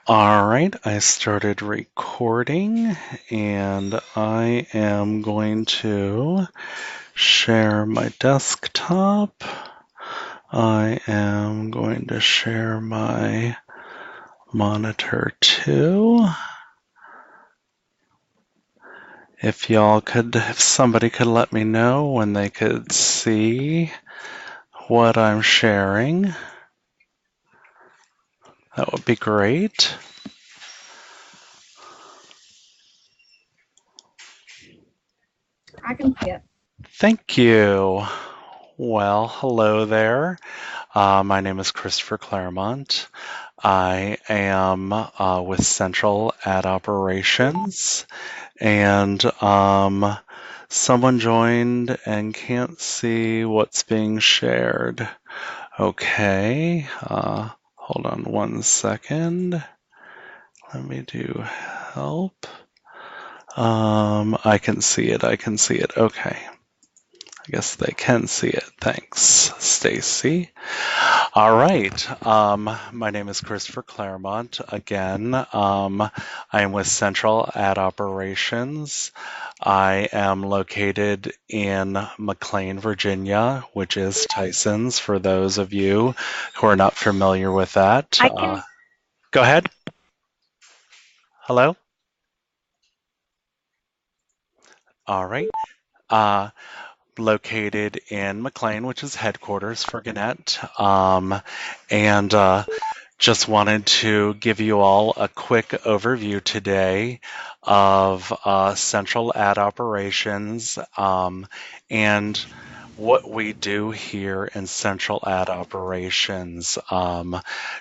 All right, I started recording and I am going to share my desktop. I am going to share my monitor too. If somebody could let me know when they could see what I'm sharing, that would be great. I can see it. Thank you. Well, hello there. My name is Christopher Claremont. I am with Central Ad Operations, and someone joined and can't see what's being shared. Okay, hold on one second. Let me do help. I can see it. Okay. I guess they can see it. Thanks, Stacy. All right. My name is Christopher Claremont. Again, I am with Central Ad Operations. I am located in McLean, Virginia, which is Tyson's for those of you who are not familiar with that. I can. Go ahead. Hello. All right. Uh, Located in McLean, which is headquarters for Gannett. And Just wanted to give you all a quick overview today of Central Ad Operations and what we do here in Central Ad Operations.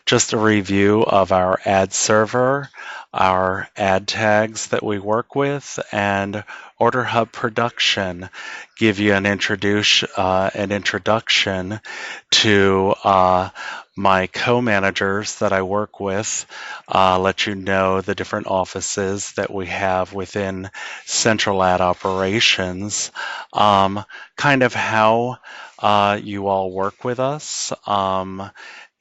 Just a review of our ad server, our ad tags that we work with, and Order Hub production. Give you an introduction to my co-managers that I work with, let you know the different offices that we have within Central Ad Operations, kind of how you all work with us,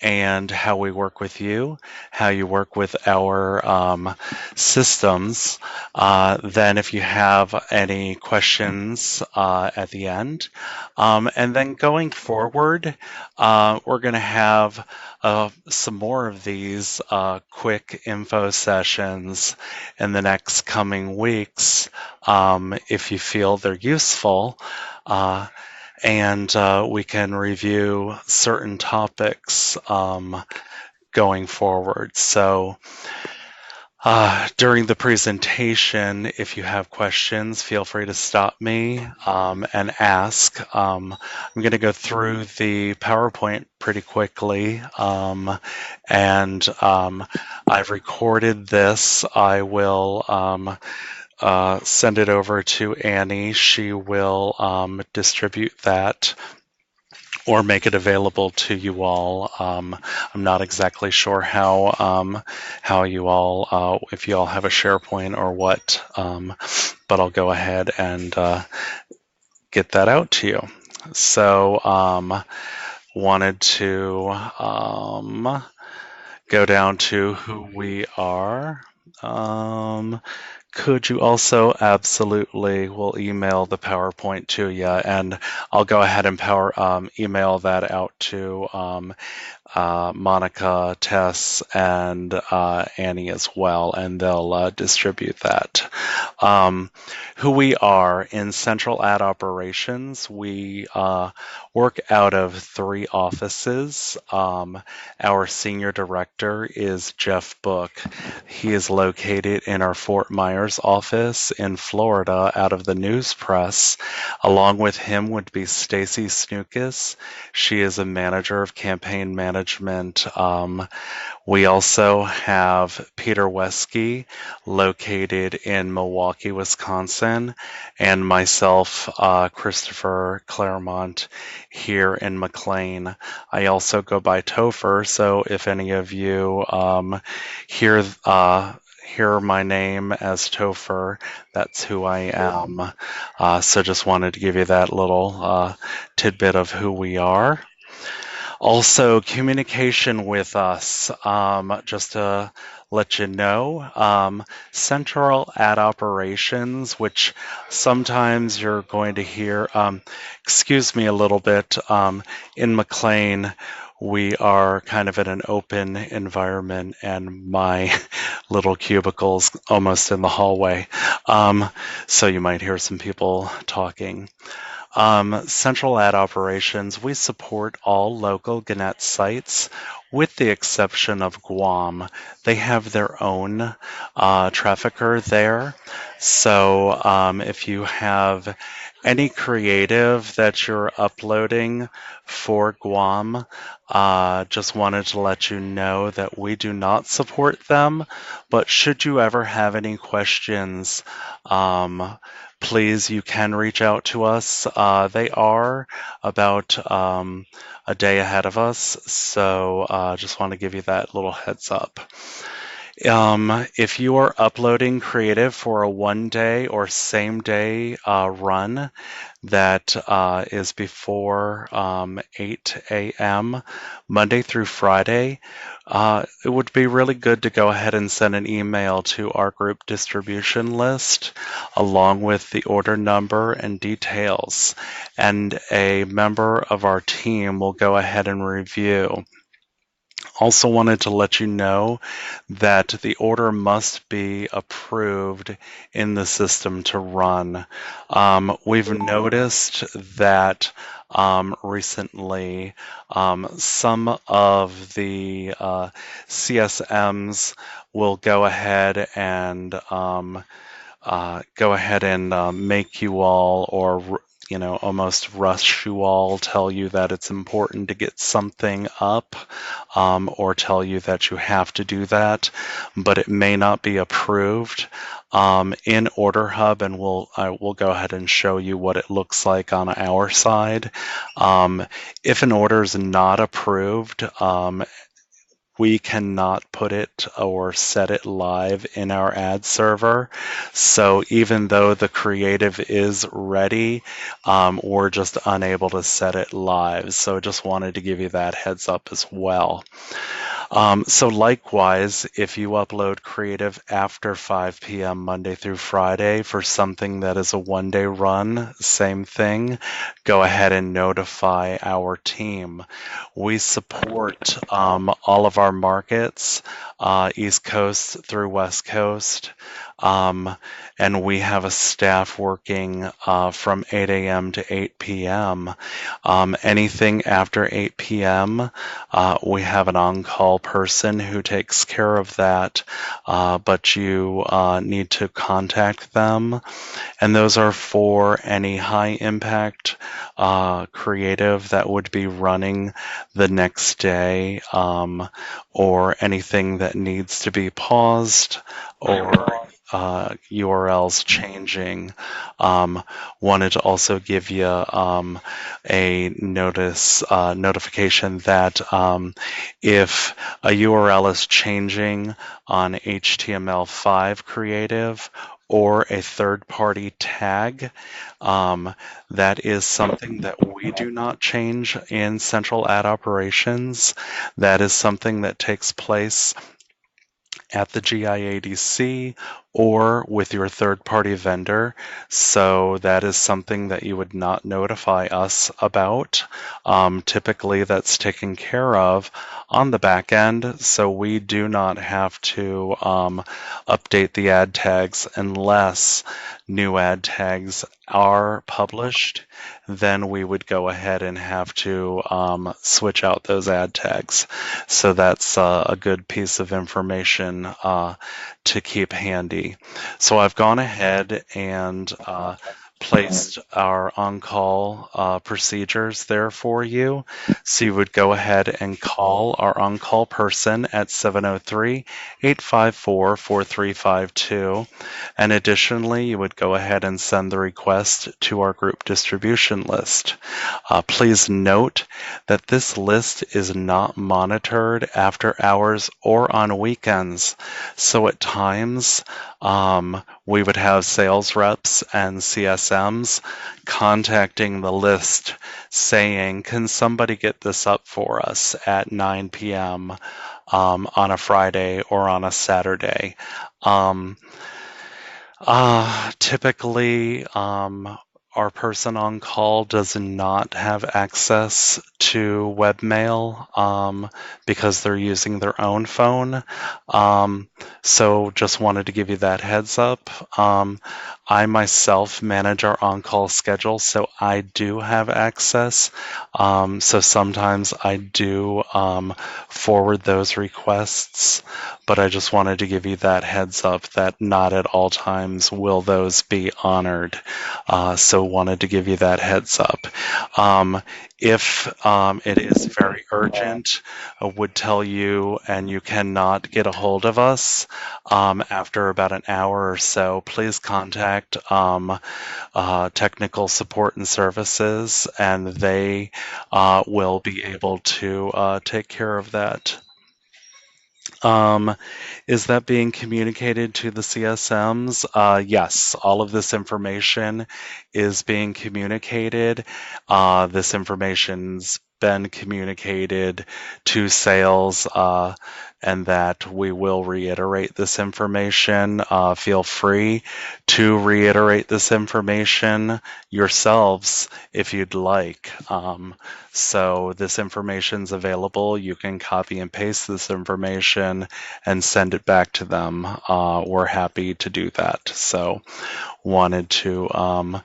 and how we work with you, how you work with our systems. Then if you have any questions at the end. And then going forward, we're going to have some more of these quick info sessions in the next coming weeks if you feel they're useful. And we can review certain topics going forward. So during the presentation, if you have questions, feel free to stop me and ask. I'm going to go through the PowerPoint pretty quickly, and I've recorded this. I will send it over to Annie. She will distribute that or make it available to you all. I'm not exactly sure how you all, if you all have a SharePoint or what, but I'll go ahead and get that out to you. So wanted to go down to who we are. Could you also absolutely will email the PowerPoint to you, and I'll go ahead and email that out to Monica, Tess, and Annie as well, and they'll distribute that. Who we are in Central Ad Operations, we work out of 3 offices. Our senior director is Jeff Book. He is located in our Fort Myers office in Florida out of the News Press. Along with him would be Stacy Snukas. She is a manager of campaign management. We also have Peter Wesky, located in Milwaukee, Wisconsin, and myself, Christopher Claremont, here in McLean. I also go by Topher, so if any of you hear my name as Topher, that's who I am. So just wanted to give you that little tidbit of who we are. Also, communication with us, just to let you know, Central Ad Operations, which sometimes you're going to hear, excuse me a little bit, in McLean, we are kind of in an open environment, and my little cubicle's almost in the hallway. So you might hear some people talking. Central Ad Operations, we support all local Gannett sites with the exception of Guam. They have their own trafficker there. So if you have any creative that you're uploading for Guam, just wanted to let you know that we do not support them. But should you ever have any questions, please, you can reach out to us. They are about a day ahead of us, so just want to give you that little heads up. If you are uploading creative for a 1 day or same day run that is before 8 a.m. Monday through Friday, it would be really good to go ahead and send an email to our group distribution list along with the order number and details, and a member of our team will go ahead and review. Also wanted to let you know that the order must be approved in the system to run. We've noticed that recently some of the CSMs will go ahead and make you all, or almost rush you all, tell you that it's important to get something up, or tell you that you have to do that, but it may not be approved in Order Hub, and we'll go ahead and show you what it looks like on our side. If an order is not approved, we cannot put it or set it live in our ad server. So even though the creative is ready, we're just unable to set it live. So just wanted to give you that heads up as well. So likewise, if you upload creative after 5 p.m. Monday through Friday for something that is a 1-day run, same thing, go ahead and notify our team. We support all of our markets, East Coast through West Coast, and we have a staff working from 8 a.m. to 8 p.m. Anything after 8 p.m., we have an on-call person who takes care of that, but you need to contact them. And those are for any high-impact creative that would be running the next day, or anything that needs to be paused, or URLs changing. Wanted to also give you a notification that if a URL is changing on HTML5 creative or a third-party tag, that is something that we do not change in Central Ad Operations. That is something that takes place at the GIADC or with your third-party vendor. So that is something that you would not notify us about. Typically, that's taken care of on the back end, so we do not have to update the ad tags unless new ad tags are published. Then we would go ahead and have to switch out those ad tags. So that's a good piece of information to keep handy. So I've gone ahead and placed our on-call procedures there for you. So you would go ahead and call our on-call person at 703-854-4352. And additionally, you would go ahead and send the request to our group distribution list. Please note that this list is not monitored after hours or on weekends. So at times, we would have sales reps and CSMs CSMs contacting the list saying, can somebody get this up for us at 9 p.m. On a Friday or on a Saturday? Um, Typically, our person on call does not have access to webmail because they're using their own phone. So just wanted to give you that heads up. I myself manage our on-call schedule, so I do have access. So sometimes I do forward those requests, but I just wanted to give you that heads up that not at all times will those be honored. So wanted to give you that heads up. If it is very urgent, I would tell you, and you cannot get a hold of us after about an hour or so, please contact technical support and services, and they will be able to take care of that. Um, is that being communicated to the CSMs? Yes, all of this information is being communicated. This information's been communicated to sales, and that we will reiterate this information. Feel free to reiterate this information yourselves if you'd like. So this information's available. You can copy and paste this information and send it back to them. We're happy to do that. So wanted to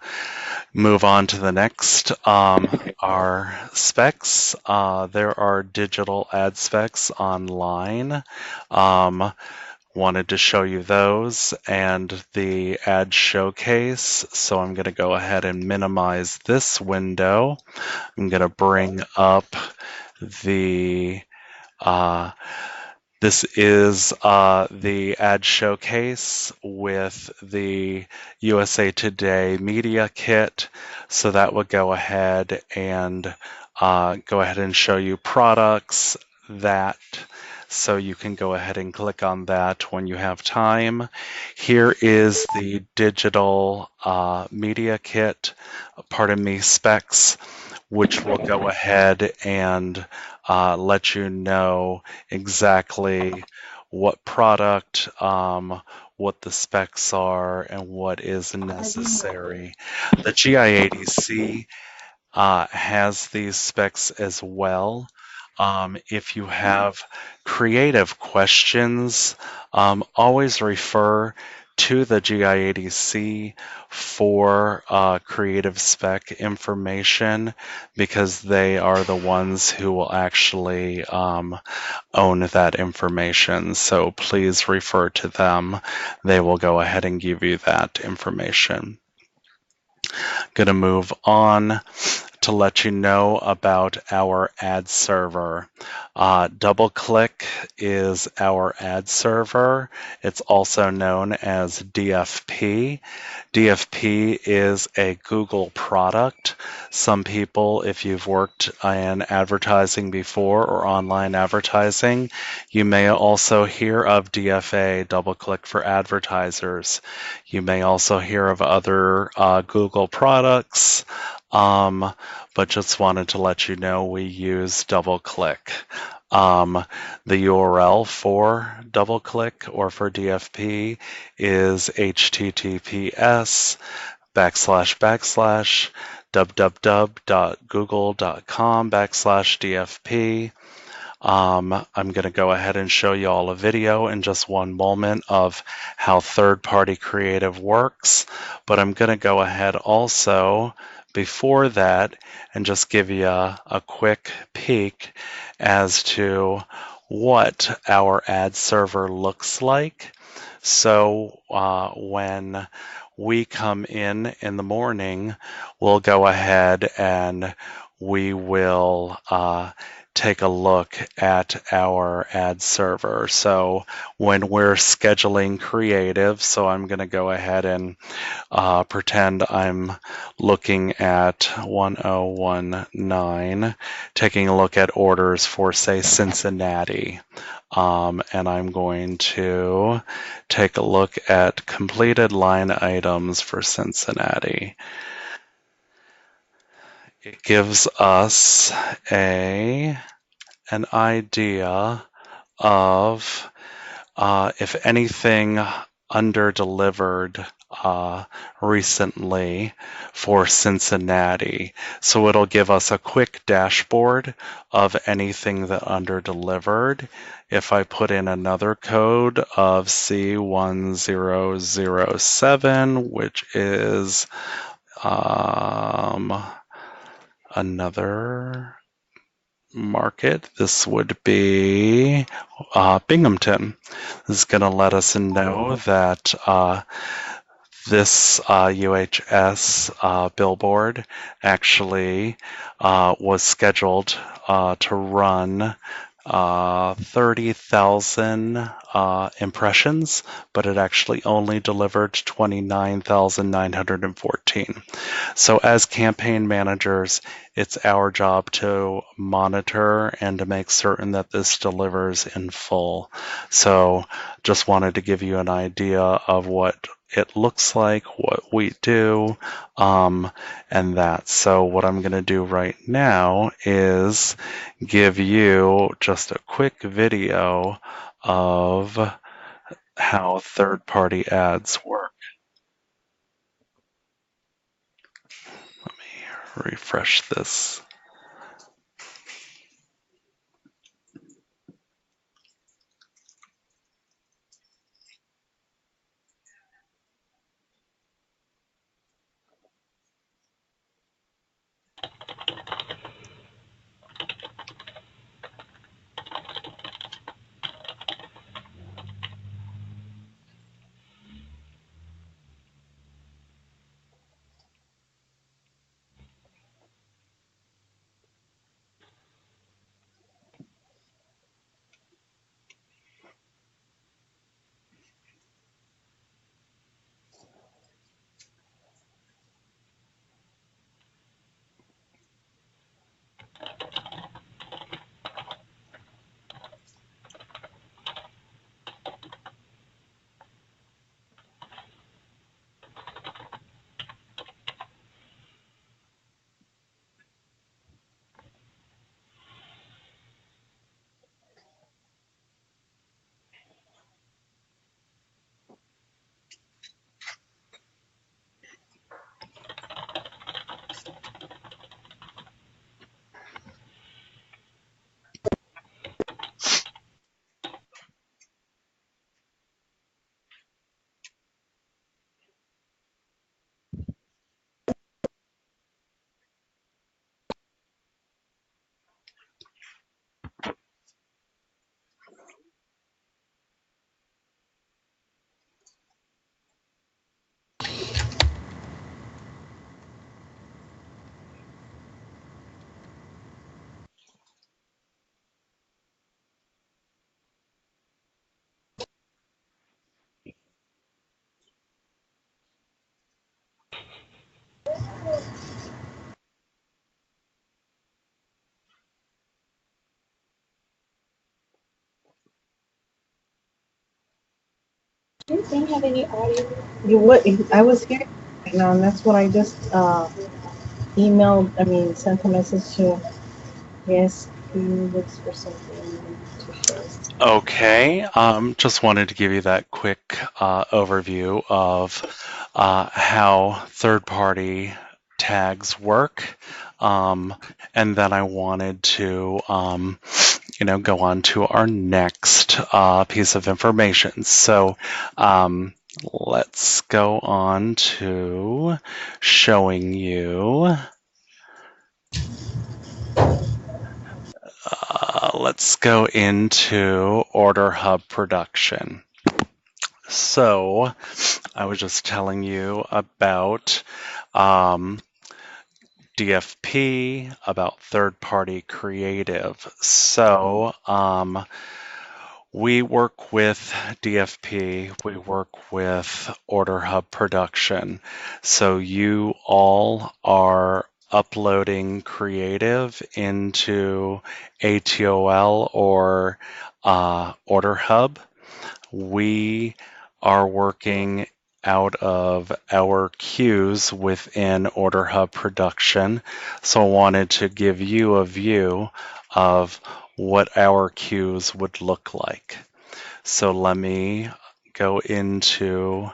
move on to the next. Our specs. There are digital ad specs online. Wanted to show you those and the ad showcase. So I'm going to go ahead and minimize this window. I'm going to bring up the this is the ad showcase with the USA Today Media Kit. So that would go ahead and show you products that. So you can go ahead and click on that when you have time. Here is the digital media kit, specs, which will go ahead and let you know exactly what product, what the specs are, and what is necessary. The GI80C has these specs as well. If you have creative questions, always refer to the GI80C for creative spec information, because they are the ones who will actually own that information. So please refer to them. They will go ahead and give you that information. Going to move on to let you know about our ad server. DoubleClick is our ad server. It's also known as DFP. DFP is a Google product. Some people, if you've worked in advertising before or online advertising, you may also hear of DFA, DoubleClick for Advertisers. You may also hear of other Google products. But just wanted to let you know we use DoubleClick. The URL for DoubleClick or for DFP is https://www.google.com/DFP. I'm going to go ahead and show you all a video in just one moment of how third-party creative works, but I'm going to go ahead also before that and just give you a quick peek as to what our ad server looks like. So when we come in the morning, we'll go ahead and we will take a look at our ad server. So when we're scheduling creative, so I'm going to go ahead and pretend I'm looking at 1019, taking a look at orders for, say, Cincinnati. And I'm going to take a look at completed line items for Cincinnati. It gives us an idea of if anything under-delivered recently for Cincinnati. So it'll give us a quick dashboard of anything that under-delivered. If I put in another code of C1007, which is another market, this would be Binghamton. This is going to let us know that this UHS billboard actually was scheduled to run 30,000 impressions, but it actually only delivered 29,914. So as campaign managers, it's our job to monitor and to make certain that this delivers in full. So just wanted to give you an idea of what it looks like, what we do, and that. So what I'm going to do right now is give you just a quick video of how third-party ads work. Let me refresh this. Do you think have any audio? You what? I was hearing right now, and that's what I just emailed. I mean, sent a message to. Yes, he looks for something to share. Okay, just wanted to give you that quick overview of how third-party tags work. And then I wanted to, go on to our next piece of information. So let's go on to showing you. Let's go into Order Hub production. So I was just telling you about DFP, about third-party creative. So we work with DFP, we work with Order Hub Production. So you all are uploading creative into ATOL or Order Hub. We are working out of our queues within Order Hub Production. So I wanted to give you a view of what our queues would look like. So let me go into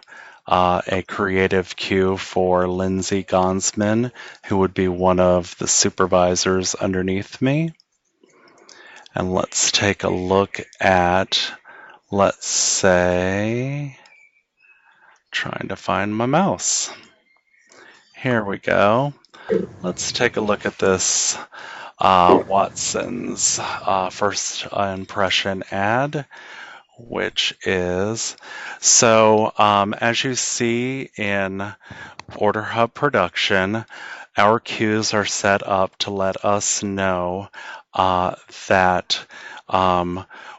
a creative queue for Lindsay Gonsman, who would be one of the supervisors underneath me. And let's take a look at, let's say, trying to find my mouse. Here we go. Let's take a look at this Watson's first impression ad, which is, so as you see in Order Hub Production, our queues are set up to let us know that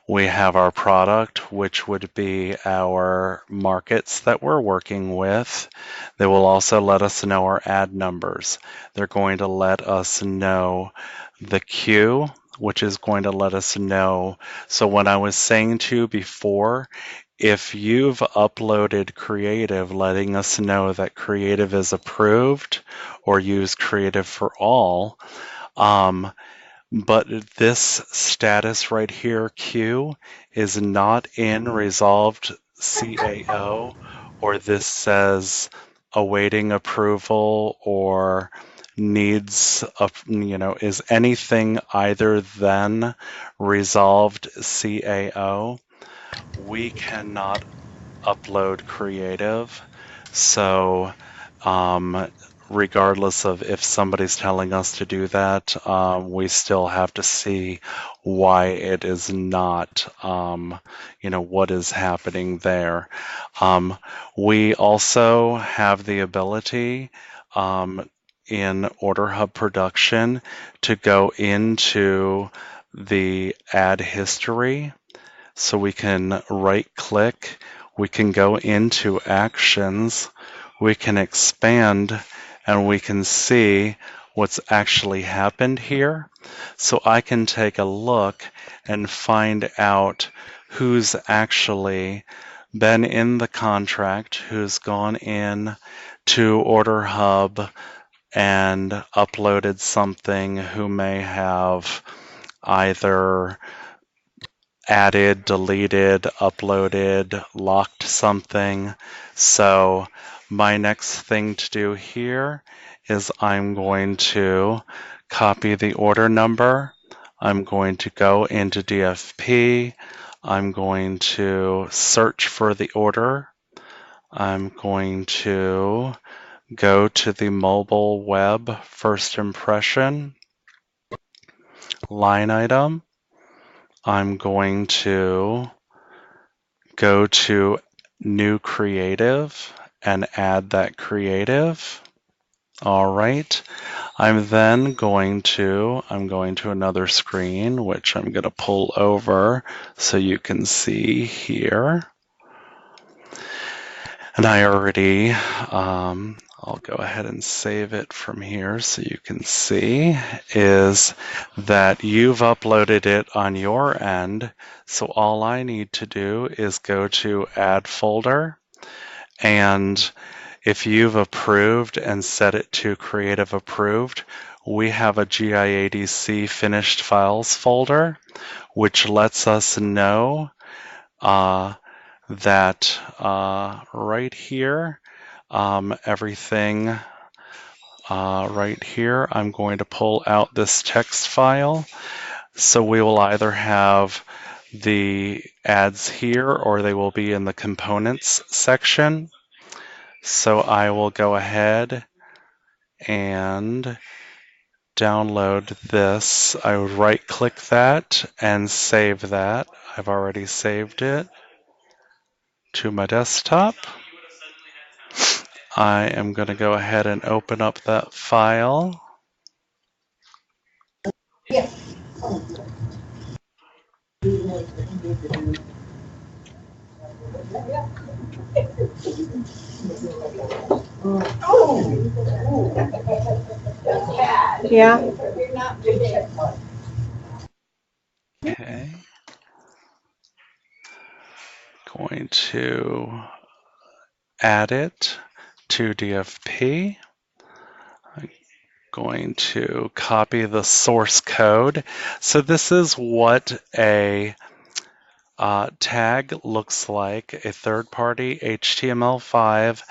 we have our product, which would be our markets that we're working with. They will also let us know our ad numbers. They're going to let us know the queue, which is going to let us know. So when I was saying to you before, if you've uploaded creative, letting us know that creative is approved or use creative for all, but this status right here, queue, is not in resolved CAO, or this says awaiting approval or needs, is anything either than resolved CAO, we cannot upload creative. So regardless of if somebody's telling us to do that, we still have to see why it is not, what is happening there. We also have the ability in Order Hub Production to go into the ad history. So we can right click, we can go into actions, we can expand, and we can see what's actually happened here. So I can take a look and find out who's actually been in the contract, who's gone in to Order Hub and uploaded something, who may have either added, deleted, uploaded, locked something. So my next thing to do here is I'm going to copy the order number. I'm going to go into DFP. I'm going to search for the order. I'm going to go to the mobile web first impression line item. I'm going to go to new creative and add that creative. All right. I'm going to another screen, which I'm going to pull over so you can see here. And I already, I'll go ahead and save it from here so you can see, is that you've uploaded it on your end. So all I need to do is go to Add Folder, and if you've approved and set it to Creative Approved, we have a GIADC Finished Files folder, which lets us know that right here, everything right here, I'm going to pull out this text file. So we will either have the ads here or they will be in the components section. So I will go ahead and download this. I would right click that and save that. I've already saved it to my desktop. I am going to go ahead and open up that file. Yeah. Okay. Going to add it to DFP. I'm going to copy the source code. So this is what a tag looks like, a third-party HTML5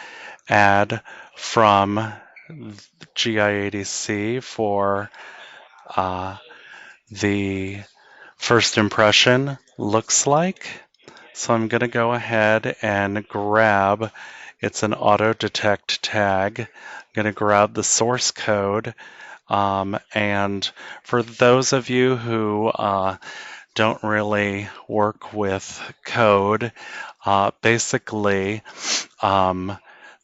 add from GI80C for the first impression looks like. So I'm going to go ahead and grab, it's an auto detect tag. I'm going to grab the source code. And for those of you who don't really work with code, basically,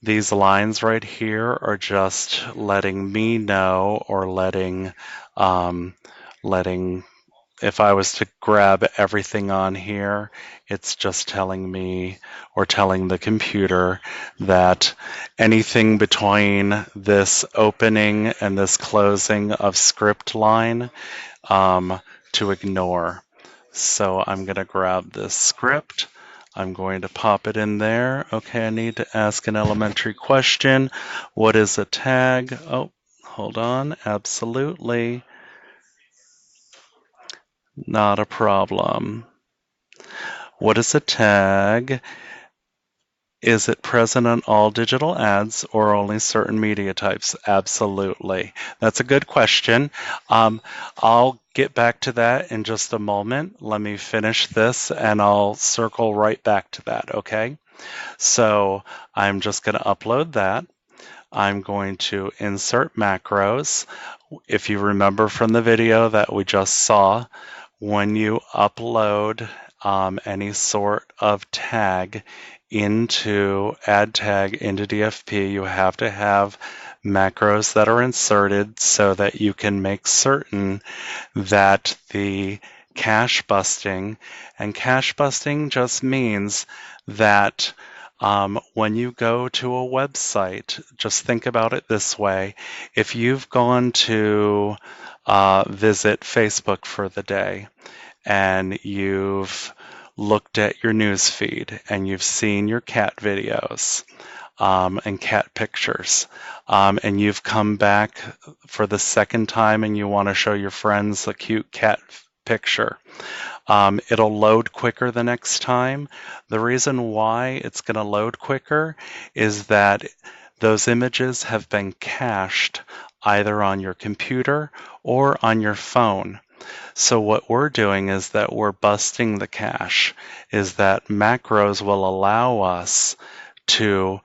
these lines right here are just letting me know, or letting, if I was to grab everything on here, it's just telling me, or telling the computer, that anything between this opening and this closing of script line to ignore. So I'm going to grab this script. I'm going to pop it in there. Okay, I need to ask an elementary question. What is a tag? Oh, hold on. Absolutely. Not a problem. What is a tag? Is it present on all digital ads or only certain media types? Absolutely. That's a good question. I'll get back to that in just a moment. Let me finish this and I'll circle right back to that, okay? So I'm just going to upload that. I'm going to insert macros. If you remember from the video that we just saw, when you upload any sort of tag into add tag into DFP, you have to have macros that are inserted so that you can make certain that the cache busting, and cache busting just means that when you go to a website, just think about it this way. If you've gone to visit Facebook for the day and you've looked at your news feed and you've seen your cat videos and cat pictures, and you've come back for the second time and you want to show your friends a cute cat picture, it'll load quicker the next time. The reason why it's going to load quicker is that those images have been cached either on your computer or on your phone. So what we're doing is that we're busting the cache, is that macros will allow us to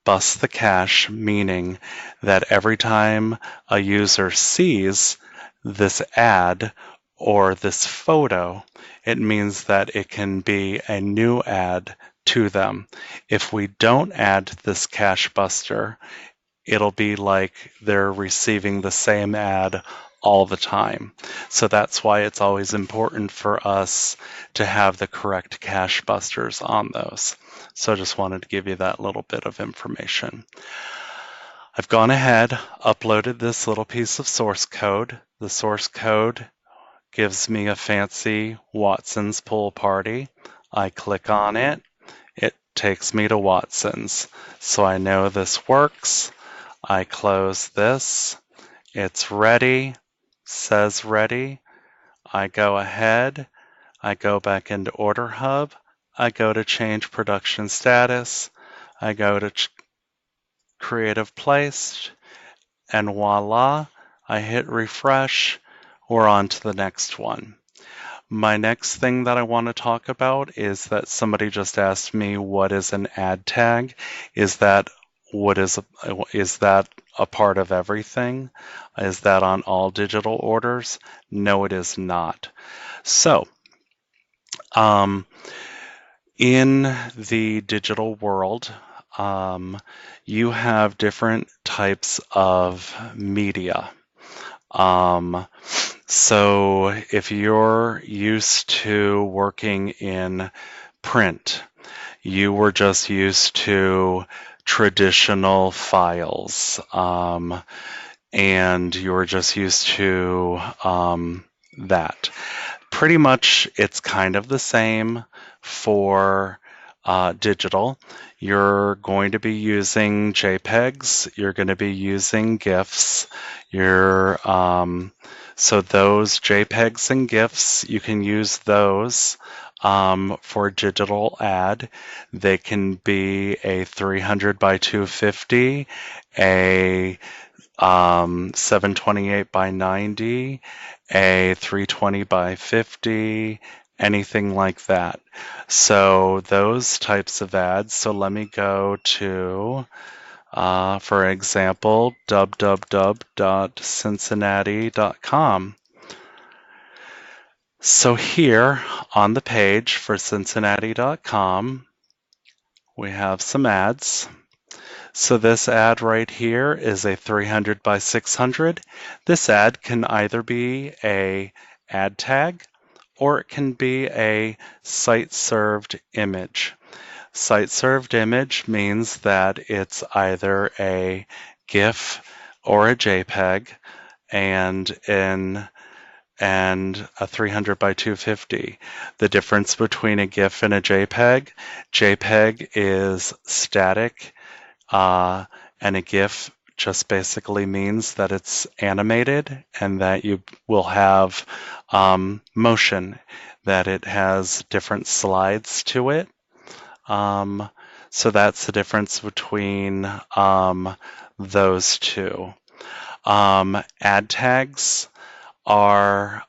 bust the cache, meaning that every time a user sees this ad or this photo, it means that it can be a new ad to them. If we don't add this cache buster, it'll be like they're receiving the same ad all the time. So that's why it's always important for us to have the correct cache busters on those. So I just wanted to give you that little bit of information. I've gone ahead, uploaded this little piece of source code. The source code gives me a fancy Watson's pool party. I click on it. It takes me to Watson's. So I know this works. I close this. It's ready. Says ready. I go ahead. I go back into Order Hub. I go to change production status. I go to creative placed, and voila, I hit refresh. We're on to the next one. My next thing that I want to talk about is that somebody just asked me, what is an ad tag? Is that a part of everything? Is that on all digital orders? No, it is not. So, in the digital world, you have different types of media. So if you're used to working in print, you were just used to traditional files, and you were just used to that. Pretty much it's kind of the same for digital. You're going to be using JPEGs, you're going to be using GIFs, so those JPEGs and GIFs, you can use those for digital ad. They can be a 300 by 250, a 728 by 90, a 320 by 50, anything like that. So those types of ads. So let me go to, for example, www.cincinnati.com. So here on the page for Cincinnati.com, we have some ads. So this ad right here is a 300 by 600. This ad can either be a ad tag or it can be a site served image. Site served image means that it's either a GIF or a JPEG and a 300 by 250. The difference between a GIF and a JPEG is static, and a GIF just basically means that it's animated and that you will have motion, that it has different slides to it. So that's the difference between those two. Ad tags are,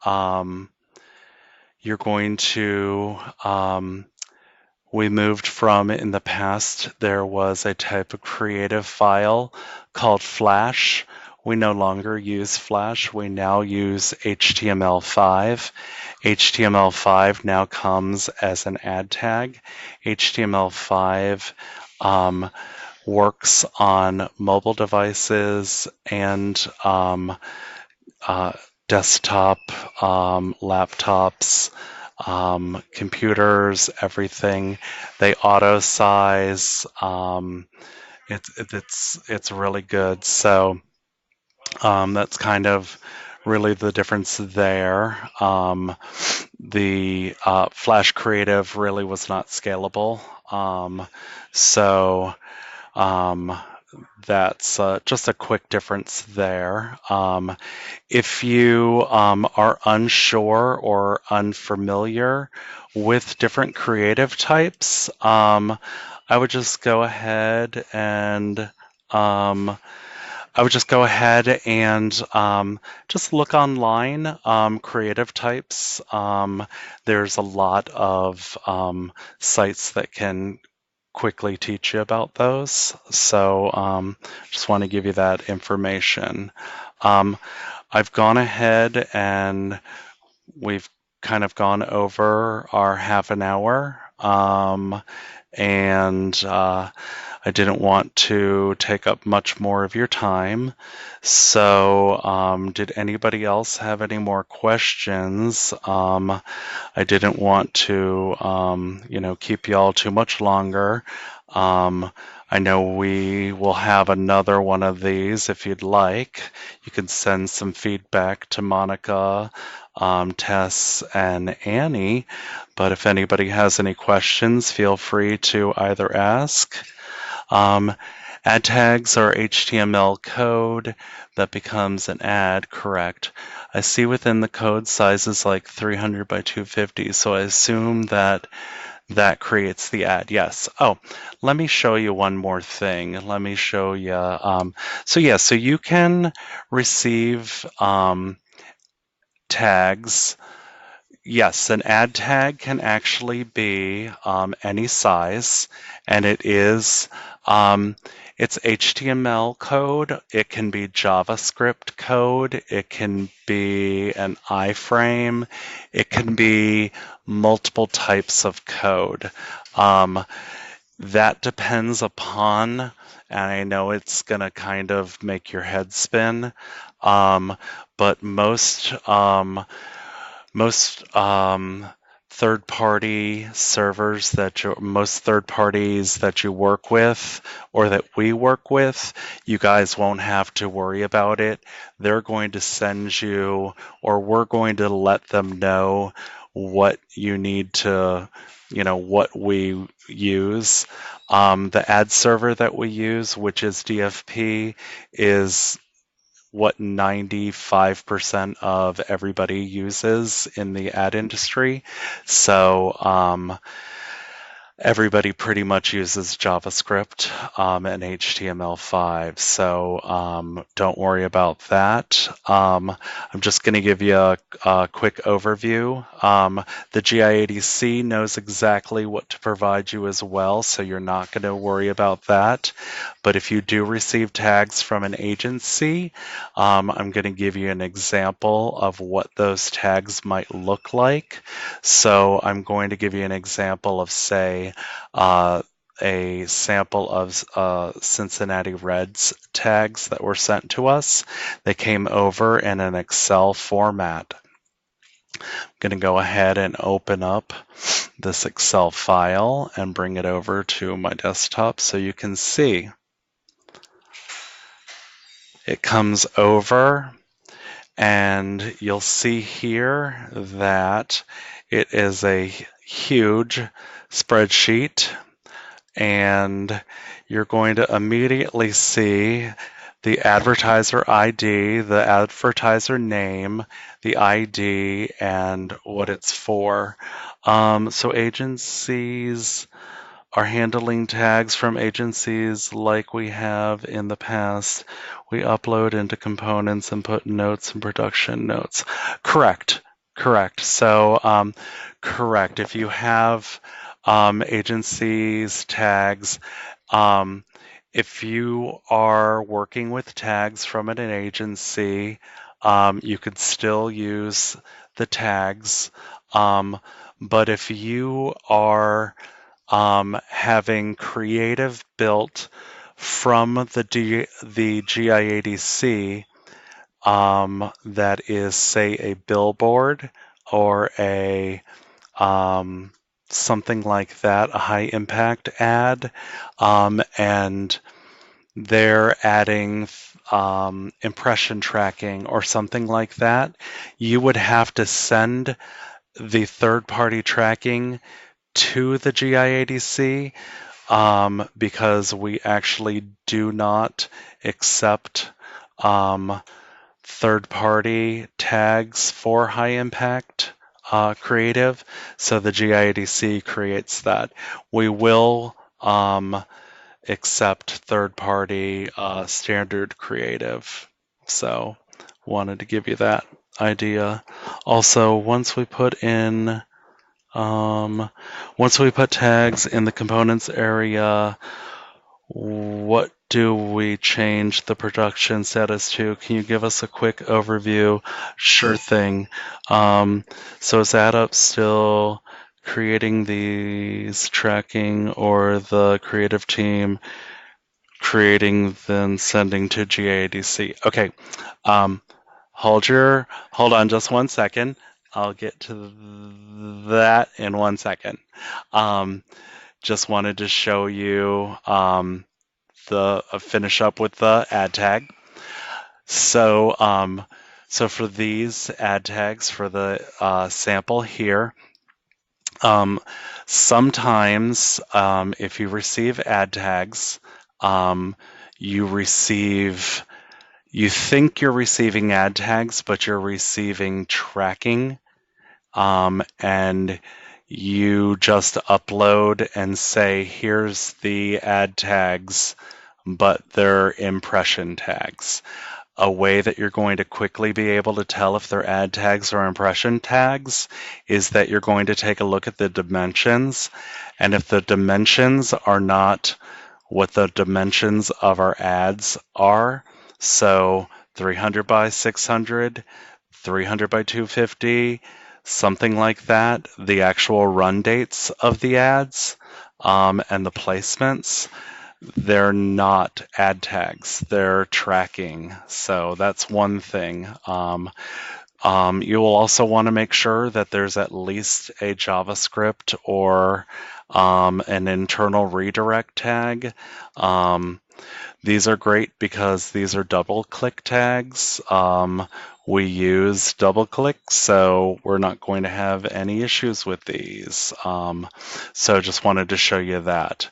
you're going to, we moved from, in the past, there was a type of creative file called Flash. We no longer use Flash. We now use HTML5. HTML5 now comes as an ad tag. HTML5 works on mobile devices and desktop, laptops, computers, everything. They auto size. It's really good. So that's kind of really the difference there. The Flash Creative really was not scalable. So that's just a quick difference there. If you are unsure or unfamiliar with different creative types, I would just go ahead and just look online, creative types. There's a lot of sites that can quickly teach you about those. So just want to give you that information. I've gone ahead and we've kind of gone over our half an hour. And I didn't want to take up much more of your time. So did anybody else have any more questions? I didn't want to, keep you all too much longer. I know we will have another one of these if you'd like. You can send some feedback to Monica, Tess, and Annie. But if anybody has any questions, feel free to either ask. Ad tags are HTML code that becomes an ad, correct? I see within the code sizes like 300 by 250, so I assume that creates the ad. Yes. Oh, let me show you one more thing. Let me show you. So you can receive tags. Yes, an ad tag can actually be any size, and it's HTML code. It can be JavaScript code. It can be an iframe. It can be multiple types of code. That depends upon, and I know it's going to kind of make your head spin, Um, but most third-party servers most third parties that you work with or that we work with, you guys won't have to worry about it. They're going to send you, or we're going to let them know what you need to, what we use. The ad server that we use, which is DFP, is what 95% of everybody uses in the ad industry. So everybody pretty much uses JavaScript and HTML5. So don't worry about that. I'm just going to give you a quick overview. The GI80C knows exactly what to provide you as well, so you're not going to worry about that. But if you do receive tags from an agency, I'm going to give you an example of what those tags might look like. So I'm going to give you an example of, say, a sample of Cincinnati Reds tags that were sent to us. They came over in an Excel format. I'm going to go ahead and open up this Excel file and bring it over to my desktop so you can see. It comes over, and you'll see here that it is a huge spreadsheet, and you're going to immediately see the advertiser ID, the advertiser name, the ID, and what it's for. So agencies are handling tags from agencies like we have in the past. We upload into components and put notes and production notes. Correct. So, correct. If you have agencies tags, if you are working with tags from an agency, you could still use the tags. But if you are having creative built from the GI80C, that is, say, a billboard or a something like that, a high impact ad, and they're adding impression tracking or something like that, you would have to send the third-party tracking to the GI80C, because we actually do not accept third-party tags for high-impact creative, so the GI80C creates that. We will accept third-party standard creative, so wanted to give you that idea. Also, once we put tags in the components area, what do we change the production status to? Can you give us a quick overview? Sure thing. So is AddUp still creating these tracking, or the creative team creating then sending to GADC? Okay. Hold on just 1 second. I'll get to that in 1 second. Just wanted to show you finish up with the ad tag. So for these ad tags for the sample here, sometimes if you receive ad tags, you think you're receiving ad tags, but you're receiving tracking, and you just upload and say, here's the ad tags, but they're impression tags. A way that you're going to quickly be able to tell if they're ad tags or impression tags is that you're going to take a look at the dimensions, and if the dimensions are not what the dimensions of our ads are, so 300 by 600, 300 by 250, something like that, the actual run dates of the ads and the placements, they're not ad tags, they're tracking. So that's one thing. You will also want to make sure that there's at least a JavaScript or an internal redirect tag. These are great because these are double click tags. We use double click, so we're not going to have any issues with these. So just wanted to show you that.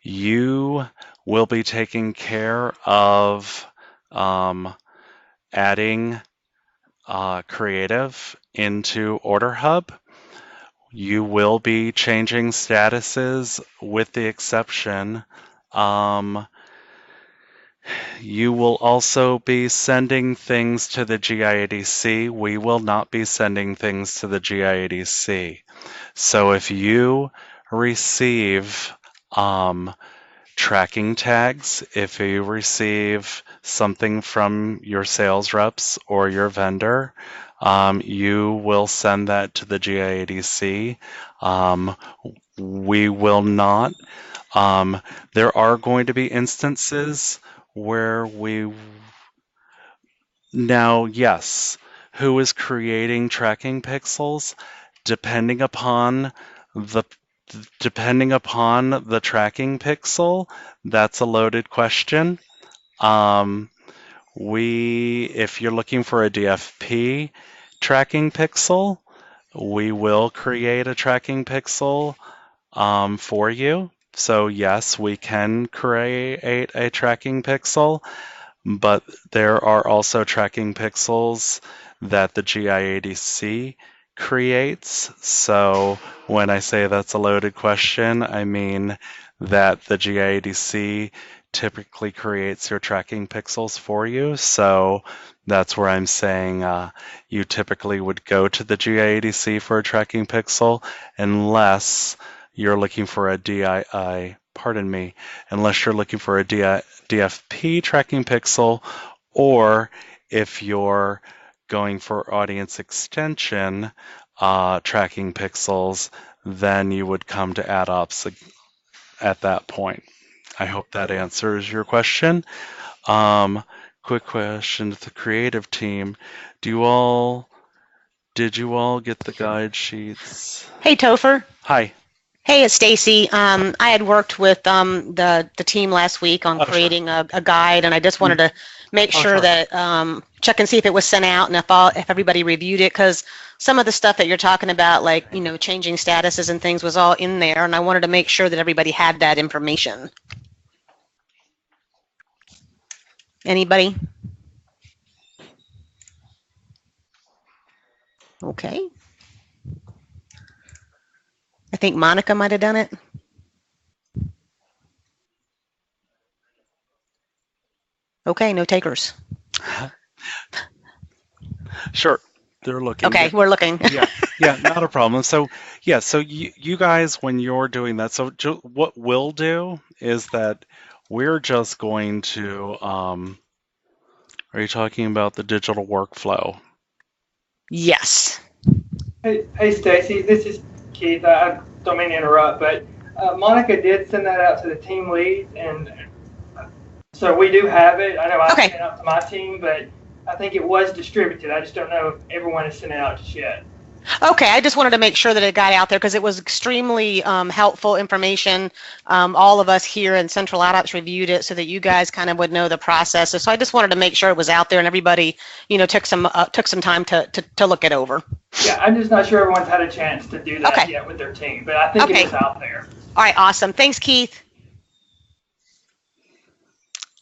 You will be taking care of adding creative into Order Hub. You will be changing statuses with the exception. You will also be sending things to the GIADC. We will not be sending things to the GIADC. So if you receive tracking tags, if you receive something from your sales reps or your vendor, you will send that to the GIADC. We will not. There are going to be instances where now, yes, who is creating tracking pixels? Depending upon the depending upon the tracking pixel, that's a loaded question. If you're looking for a DFP tracking pixel, we will create a tracking pixel for you. So yes, we can create a tracking pixel, but there are also tracking pixels that the GIADC creates. So when I say that's a loaded question, I mean that the GIADC typically creates your tracking pixels for you. So that's where I'm saying you typically would go to the GIADC for a tracking pixel unless you're looking for a unless you're looking for a DFP tracking pixel, or if you're going for audience extension tracking pixels, then you would come to AdOps at that point. I hope that answers your question. Quick question to the creative team. Did you all get the guide sheets? Hey, Topher. Hi. Hey, it's Stacy. I had worked with the team last week on creating a guide, and I just wanted to make sure that check and see if it was sent out and if everybody reviewed it, because some of the stuff that you're talking about, like changing statuses and things, was all in there, and I wanted to make sure that everybody had that information. Anybody? Okay. I think Monica might have done it. Okay, no takers. Sure, they're looking. Okay, we're looking. Yeah, not a problem. So you guys, when you're doing that, so what we'll do is that we're just going to. Are you talking about the digital workflow? Yes. Hey Stacy, this is Keith. I don't mean to interrupt, but Monica did send that out to the team lead, and so we do have it. I know I sent it out to my team, but I think it was distributed. I just don't know if everyone has sent it out just yet. Okay, I just wanted to make sure that it got out there because it was extremely helpful information. All of us here in Central AdOps reviewed it so that you guys kind of would know the process. So I just wanted to make sure it was out there and everybody, took some time to look it over. Yeah, I'm just not sure everyone's had a chance to do that yet with their team, but I think it is out there. All right, awesome. Thanks, Keith.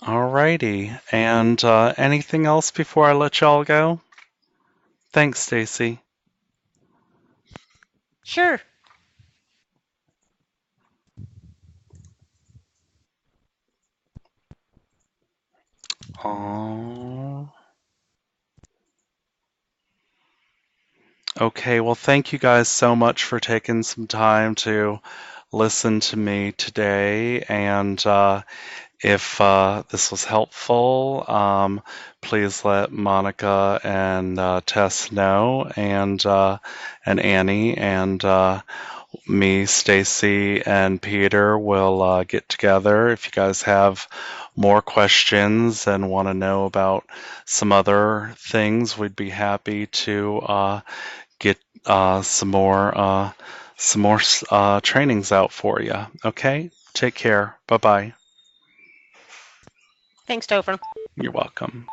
All righty. And anything else before I let y'all go? Thanks, Stacy. Sure. Okay, well, thank you guys so much for taking some time to listen to me today. And if this was helpful, please let Monica and Tess know, and Annie, and me, Stacy, and Peter will get together. If you guys have more questions and want to know about some other things, we'd be happy to get some more trainings out for you. Okay, take care. Bye bye. Thanks, Topher. You're welcome.